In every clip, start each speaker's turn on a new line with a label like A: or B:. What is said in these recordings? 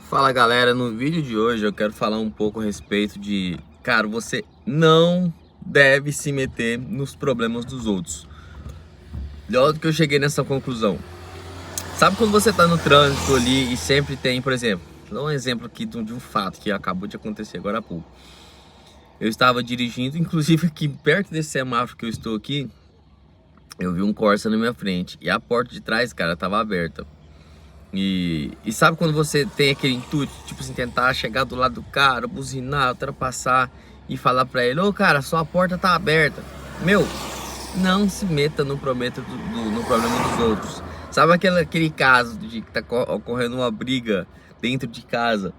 A: Fala galera, no vídeo de hoje eu quero falar um pouco a respeito de, cara, você não deve se meter nos problemas dos outros. De onde que eu cheguei nessa conclusão? Sabe quando você tá no trânsito ali e sempre tem, por exemplo, vou dar um exemplo aqui de um fato que acabou de acontecer agora há pouco. Eu estava dirigindo, inclusive aqui perto desse semáforo que eu estou aqui, eu vi um Corsa na minha frente e a porta de trás, cara, estava aberta. E sabe quando você tem aquele intuito, tipo assim, tentar chegar do lado do cara, buzinar, ultrapassar e falar pra ele: ô cara, sua porta tá aberta. Meu, não se meta no problema dos outros. Sabe aquele caso de que tá ocorrendo uma briga dentro de casa,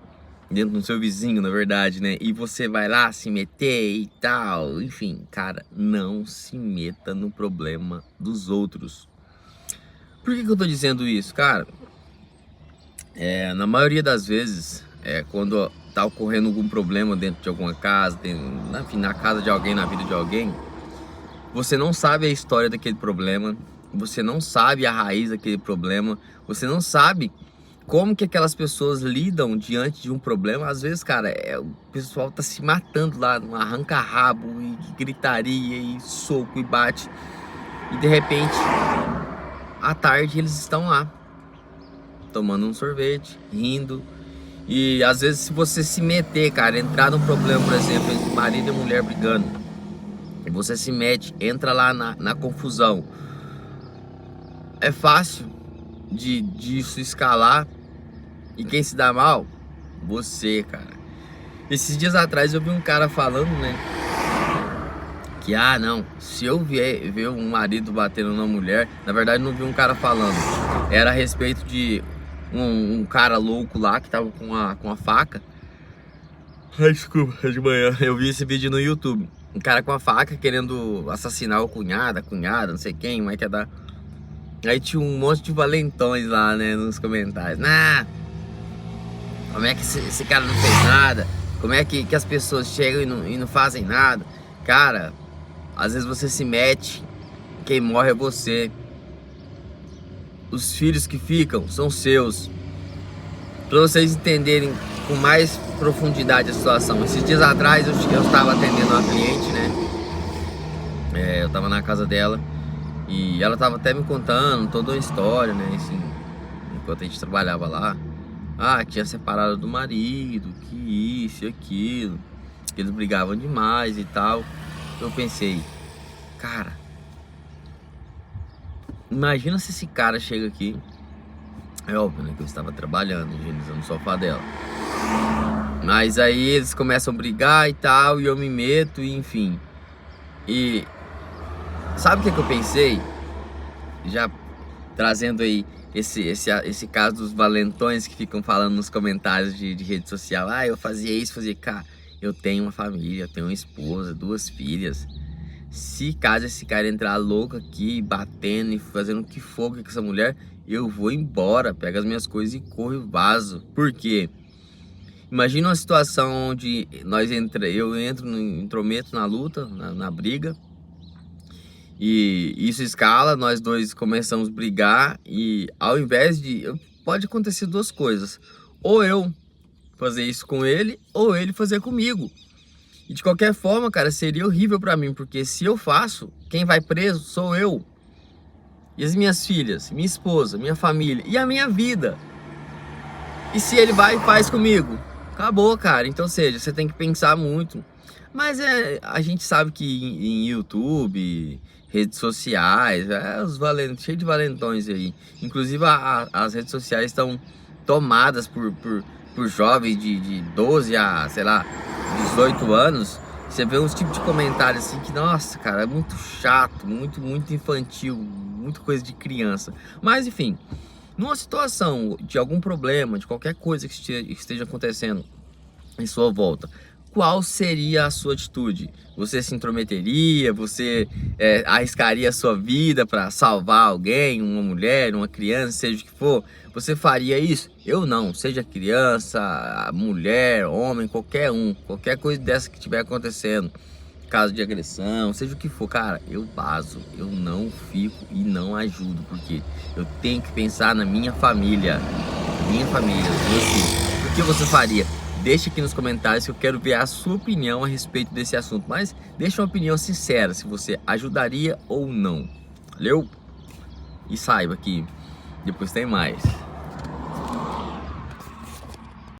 A: dentro do seu vizinho, na verdade, né? E você vai lá se meter e tal. Enfim, cara, não se meta no problema dos outros. Por que eu tô dizendo isso, cara? Na maioria das vezes, quando tá ocorrendo algum problema dentro de alguma casa, enfim, na casa de alguém, na vida de alguém, você não sabe a história daquele problema, você não sabe a raiz daquele problema, você não sabe como que aquelas pessoas lidam diante de um problema. Às vezes, cara, o pessoal tá se matando lá, no arranca-rabo, e gritaria, e soco, e bate, e de repente, à tarde eles estão lá tomando um sorvete, rindo. E às vezes, se você se meter, cara, entrar num problema, por exemplo, entre marido e mulher brigando, e você se mete, entra lá na confusão, é fácil de isso escalar. E quem se dá mal? Você, cara. Esses dias atrás eu vi um cara falando, né, que não, se eu ver um marido batendo na mulher, na verdade não vi um cara falando, era a respeito de um cara louco lá que tava com a faca. Ai, desculpa, é de manhã. Eu vi esse vídeo no YouTube. Um cara com a faca querendo assassinar o cunhado, a cunhada, não sei quem, mas quer dar. Aí tinha um monte de valentões lá, né, nos comentários. Como é que esse cara não fez nada? Como é que as pessoas chegam e não fazem nada? Cara, às vezes você se mete, quem morre é você. Os filhos que ficam são seus. Para vocês entenderem com mais profundidade a situação. Esses dias atrás eu estava atendendo uma cliente, né? Eu estava na casa dela e ela estava até me contando toda a história, né? Assim, enquanto a gente trabalhava lá. Tinha separado do marido, que isso e aquilo, que eles brigavam demais e tal. Eu pensei, cara, imagina se esse cara chega aqui. É óbvio, né, que eu estava trabalhando, higienizando o sofá dela. Mas aí eles começam a brigar e tal, e eu me meto, e enfim. E sabe o que eu pensei? Já trazendo aí esse caso dos valentões que ficam falando nos comentários de rede social. Eu fazia isso, fazia... Cara, eu tenho uma família, eu tenho uma esposa, 2 filhas. Se caso esse cara entrar louco aqui, batendo e fazendo o que for com essa mulher, eu vou embora, pego as minhas coisas e corro e vazo. Por quê? Imagina uma situação onde eu intrometo na luta, na briga, e isso escala, nós dois começamos a brigar, e ao invés de... Pode acontecer 2 coisas: ou eu fazer isso com ele, ou ele fazer comigo. E de qualquer forma, cara, seria horrível pra mim, porque se eu faço, quem vai preso sou eu. E as minhas filhas, minha esposa, minha família e a minha vida. E se ele vai e faz comigo? Acabou, cara. Então, seja, você tem que pensar muito. Mas a gente sabe que em YouTube, redes sociais, cheio de valentões aí. Inclusive as redes sociais estão tomadas por jovens de 12 a, sei lá, 18 anos. Você vê uns tipos de comentários assim que, nossa, cara, é muito chato, muito infantil, muita coisa de criança. Mas enfim, numa situação de algum problema, de qualquer coisa que esteja acontecendo em sua volta, qual seria a sua atitude? Você se intrometeria? Você arriscaria a sua vida para salvar alguém, uma mulher, uma criança, seja o que for? Você faria isso? Eu não. Seja criança, mulher, homem, qualquer coisa dessa que estiver acontecendo, caso de agressão, seja o que for, cara, eu vazo, eu não fico e não ajudo, porque eu tenho que pensar na minha família, os meus filhos. que você faria? Deixa aqui nos comentários que eu quero ver a sua opinião a respeito desse assunto. Mas deixa uma opinião sincera, se você ajudaria ou não. Valeu? E saiba que depois tem mais.